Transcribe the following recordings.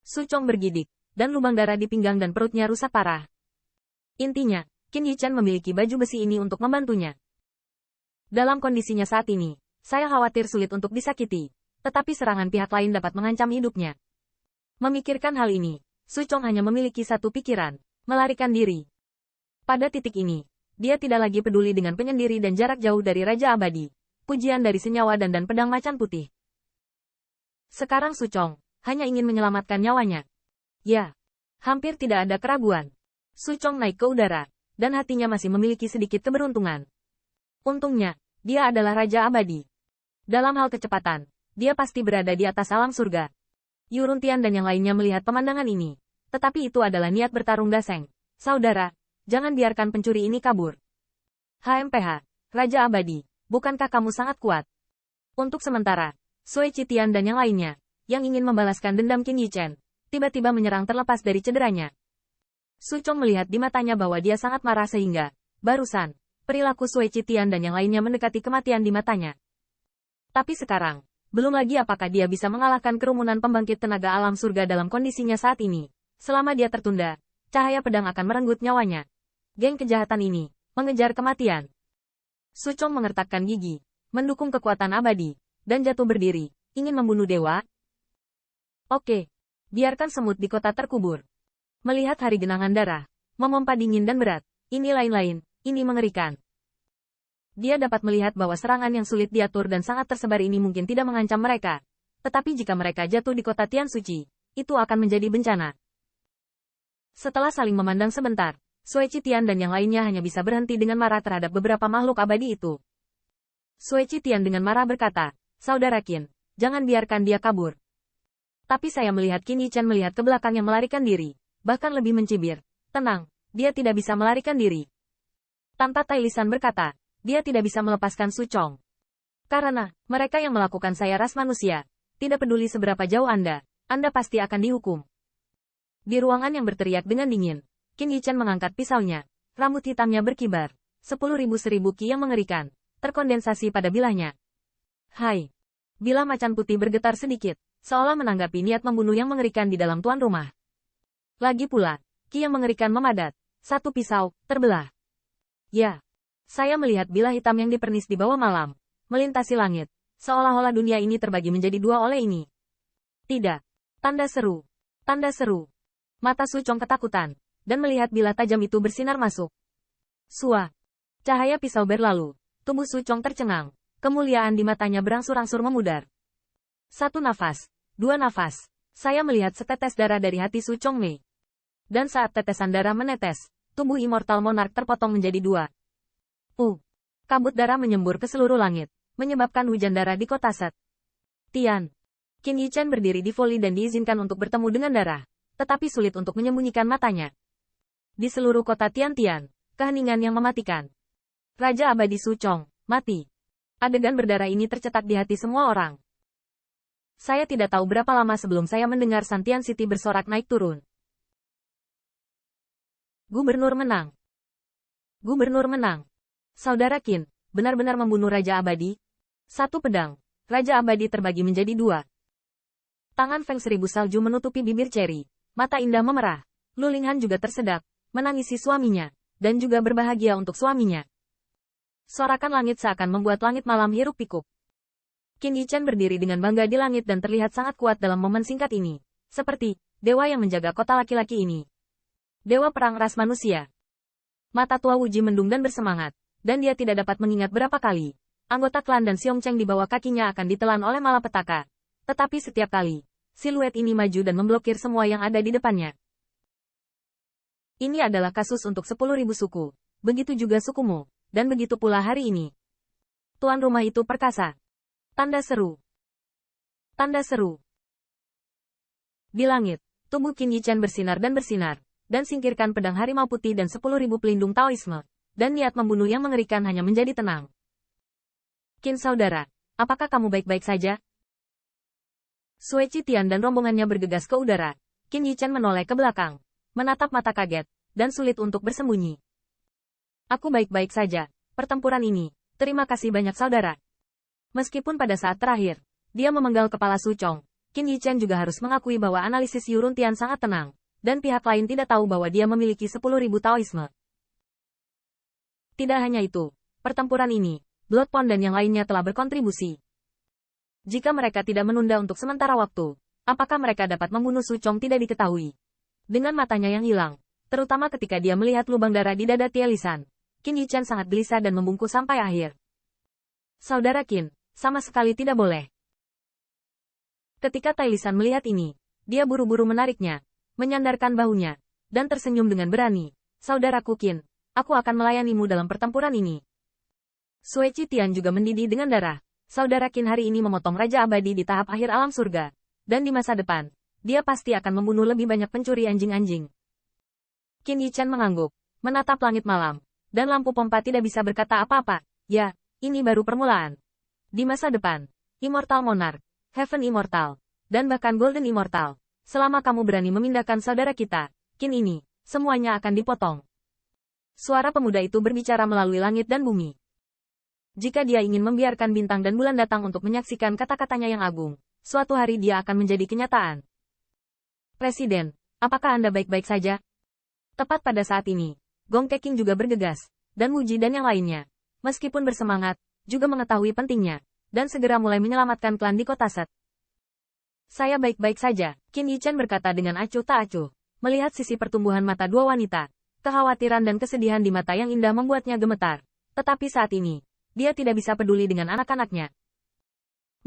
Su Chong bergidik, dan lubang darah di pinggang dan perutnya rusak parah. Intinya, Qin Yichan memiliki baju besi ini untuk membantunya. Dalam kondisinya saat ini, saya khawatir sulit untuk disakiti, tetapi serangan pihak lain dapat mengancam hidupnya. Memikirkan hal ini, Su Chong hanya memiliki satu pikiran, melarikan diri. Pada titik ini, dia tidak lagi peduli dengan penyendiri dan jarak jauh dari Raja Abadi, pujian dari senyawa dan pedang macan putih. Sekarang Su Chong hanya ingin menyelamatkan nyawanya. Ya, hampir tidak ada keraguan. Su Chong naik ke udara, dan hatinya masih memiliki sedikit keberuntungan. Untungnya, dia adalah Raja Abadi. Dalam hal kecepatan, dia pasti berada di atas alam surga. Yu Runtian dan yang lainnya melihat pemandangan ini. Tetapi itu adalah niat bertarung Daseng. Saudara, jangan biarkan pencuri ini kabur. HMPH, Raja Abadi, bukankah kamu sangat kuat? Untuk sementara, Sui Qitian dan yang lainnya, yang ingin membalaskan dendam Qin Yichan, tiba-tiba menyerang terlepas dari cederanya. Su Chong melihat di matanya bahwa dia sangat marah sehingga, barusan, perilaku Sui Qitian dan yang lainnya mendekati kematian di matanya. Tapi sekarang, belum lagi apakah dia bisa mengalahkan kerumunan pembangkit tenaga alam surga dalam kondisinya saat ini. Selama dia tertunda, cahaya pedang akan merenggut nyawanya. Geng kejahatan ini, mengejar kematian. Su Chong mengertakkan gigi, mendukung kekuatan abadi, dan jatuh berdiri, ingin membunuh dewa. Oke, biarkan semut di kota terkubur. Melihat hari genangan darah, memompa dingin dan berat, ini lain-lain, ini mengerikan. Dia dapat melihat bahwa serangan yang sulit diatur dan sangat tersebar ini mungkin tidak mengancam mereka. Tetapi jika mereka jatuh di kota Tian Suci, itu akan menjadi bencana. Setelah saling memandang sebentar, Sui Qitian dan yang lainnya hanya bisa berhenti dengan marah terhadap beberapa makhluk abadi itu. Sui Qitian dengan marah berkata, Saudara Qin, jangan biarkan dia kabur. Tapi saya melihat Qin Yichan melihat ke belakang yang melarikan diri. Bahkan lebih mencibir. Tenang, dia tidak bisa melarikan diri. Tanpa Tai Lisan berkata, dia tidak bisa melepaskan Su Chong. Karena, mereka yang melakukan saya ras manusia. Tidak peduli seberapa jauh Anda pasti akan dihukum. Di ruangan yang berteriak dengan dingin, Qin Yichan mengangkat pisaunya. Rambut hitamnya berkibar. 10.000 ki yang mengerikan, terkondensasi pada bilahnya. Hai. Bilah macan putih bergetar sedikit, seolah menanggapi niat membunuh yang mengerikan di dalam tuan rumah. Lagi pula, ki yang mengerikan memadat. Satu pisau, terbelah. Ya. Saya melihat bilah hitam yang dipernis di bawah malam, melintasi langit, seolah-olah dunia ini terbagi menjadi dua oleh ini. Tidak. Tanda seru. Tanda seru. Mata Su Chong ketakutan, dan melihat bilah tajam itu bersinar masuk. Sua. Cahaya pisau berlalu, tubuh Su Chong tercengang, kemuliaan di matanya berangsur-angsur memudar. Satu nafas, dua nafas, saya melihat setetes darah dari hati Su Chong Mei. Dan saat tetesan darah menetes, tubuh Immortal Monarch terpotong menjadi dua. Kabut darah menyembur ke seluruh langit, menyebabkan hujan darah di kota Set. Tian. Qin Yichan berdiri di voli dan diizinkan untuk bertemu dengan darah, tetapi sulit untuk menyembunyikan matanya. Di seluruh kota Tian-Tian, keheningan yang mematikan. Raja Abadi Su Chong, mati. Adegan berdarah ini tercetak di hati semua orang. Saya tidak tahu berapa lama sebelum saya mendengar Santian City bersorak naik turun. Gubernur menang. Gubernur menang. Saudara Qin, benar-benar membunuh Raja Abadi? Satu pedang. Raja Abadi terbagi menjadi dua. Tangan Feng Seribu Salju menutupi bibir Cherry. Mata indah memerah. Lu Linghan juga tersedak, menangisi suaminya, dan juga berbahagia untuk suaminya. Sorakan langit seakan membuat langit malam hiruk pikuk. Qin Yichan berdiri dengan bangga di langit dan terlihat sangat kuat dalam momen singkat ini. Seperti dewa yang menjaga kota laki-laki ini. Dewa perang ras manusia. Mata tua Wuji mendung dan bersemangat, dan dia tidak dapat mengingat berapa kali anggota klan dan Xiong Cheng di bawah kakinya akan ditelan oleh malapetaka. Tetapi setiap kali, siluet ini maju dan memblokir semua yang ada di depannya. Ini adalah kasus untuk 10.000 suku, begitu juga sukumu, dan begitu pula hari ini. Tuan rumah itu perkasa. Tanda seru. Tanda seru. Di langit, tubuh Qin Yichan bersinar dan singkirkan pedang harimau putih dan 10.000 pelindung Taoisme, dan niat membunuh yang mengerikan hanya menjadi tenang. Qin saudara, apakah kamu baik-baik saja? Sui Qitian dan rombongannya bergegas ke udara. Qin Yichan menoleh ke belakang, menatap mata kaget, dan sulit untuk bersembunyi. Aku baik-baik saja, pertempuran ini, terima kasih banyak saudara. Meskipun pada saat terakhir, dia memenggal kepala Su Chong, Qin Yichen juga harus mengakui bahwa analisis Yuruntian sangat tenang, dan pihak lain tidak tahu bahwa dia memiliki 10.000 Taoisme. Tidak hanya itu, pertempuran ini, Bloodpond dan yang lainnya telah berkontribusi. Jika mereka tidak menunda untuk sementara waktu, apakah mereka dapat membunuh Su Chong tidak diketahui. Dengan matanya yang hilang, terutama ketika dia melihat lubang darah di dada Tie Lisan, Qin Yichen sangat gelisah dan membungkuk sampai akhir. Saudara Qin, sama sekali tidak boleh. Ketika Tai Lisan melihat ini, dia buru-buru menariknya, menyandarkan bahunya, dan tersenyum dengan berani. Saudaraku Qin, aku akan melayanimu dalam pertempuran ini. Sui Tian juga mendidih dengan darah. Saudara Qin hari ini memotong Raja Abadi di tahap akhir alam surga. Dan di masa depan, dia pasti akan membunuh lebih banyak pencuri anjing-anjing. Qin Yichen mengangguk, menatap langit malam, dan lampu pompa tidak bisa berkata apa-apa. Ya, ini baru permulaan. Di masa depan, Immortal Monarch, Heaven Immortal, dan bahkan Golden Immortal, selama kamu berani memindahkan saudara kita, Qin ini, semuanya akan dipotong. Suara pemuda itu berbicara melalui langit dan bumi. Jika dia ingin membiarkan bintang dan bulan datang untuk menyaksikan kata-katanya yang agung, suatu hari dia akan menjadi kenyataan. Presiden, apakah Anda baik-baik saja? Tepat pada saat ini, Gong Keqing juga bergegas, dan Wu Ji dan yang lainnya, meskipun bersemangat, juga mengetahui pentingnya, dan segera mulai menyelamatkan klan di kota Set. Saya baik-baik saja, Qin Yichen berkata dengan acuh tak acuh, melihat sisi pertumbuhan mata dua wanita, kekhawatiran dan kesedihan di mata yang indah membuatnya gemetar. Tetapi saat ini, dia tidak bisa peduli dengan anak-anaknya.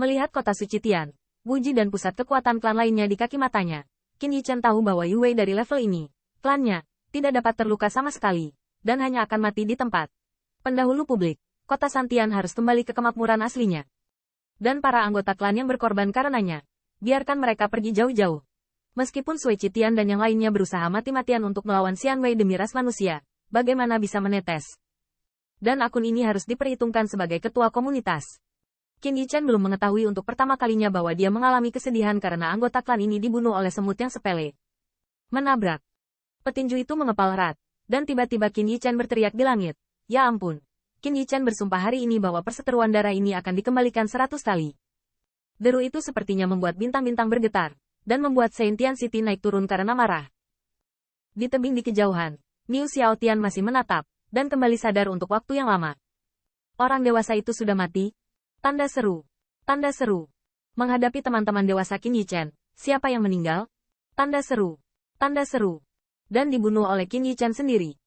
Melihat kota suci Tian, Wu Ji dan pusat kekuatan klan lainnya di kaki matanya, Qin Yichen tahu bahwa Yue Wei dari level ini, klannya, tidak dapat terluka sama sekali, dan hanya akan mati di tempat. Pendahulu publik, kota Santian harus kembali ke kemakmuran aslinya. Dan para anggota klan yang berkorban karenanya, biarkan mereka pergi jauh-jauh. Meskipun Sui Tian dan yang lainnya berusaha mati-matian untuk melawan Xian Wei demi ras manusia, bagaimana bisa menetes? Dan akun ini harus diperhitungkan sebagai ketua komunitas. Qin Yichen belum mengetahui untuk pertama kalinya bahwa dia mengalami kesedihan karena anggota klan ini dibunuh oleh semut yang sepele. Menabrak. Petinju itu mengepal erat, dan tiba-tiba Qin Yichen berteriak di langit. Ya ampun. Qin Yichen bersumpah hari ini bahwa perseteruan darah ini akan dikembalikan 100 kali. Deru itu sepertinya membuat bintang-bintang bergetar, dan membuat Saint Tian City naik turun karena marah. Di tebing di kejauhan, Niu Xiaotian masih menatap, dan kembali sadar untuk waktu yang lama. Orang dewasa itu sudah mati? Tanda seru. Tanda seru. Menghadapi teman-teman dewasa Qin Yichen, siapa yang meninggal? Tanda seru. Tanda seru. Dan dibunuh oleh Qin Yichen sendiri.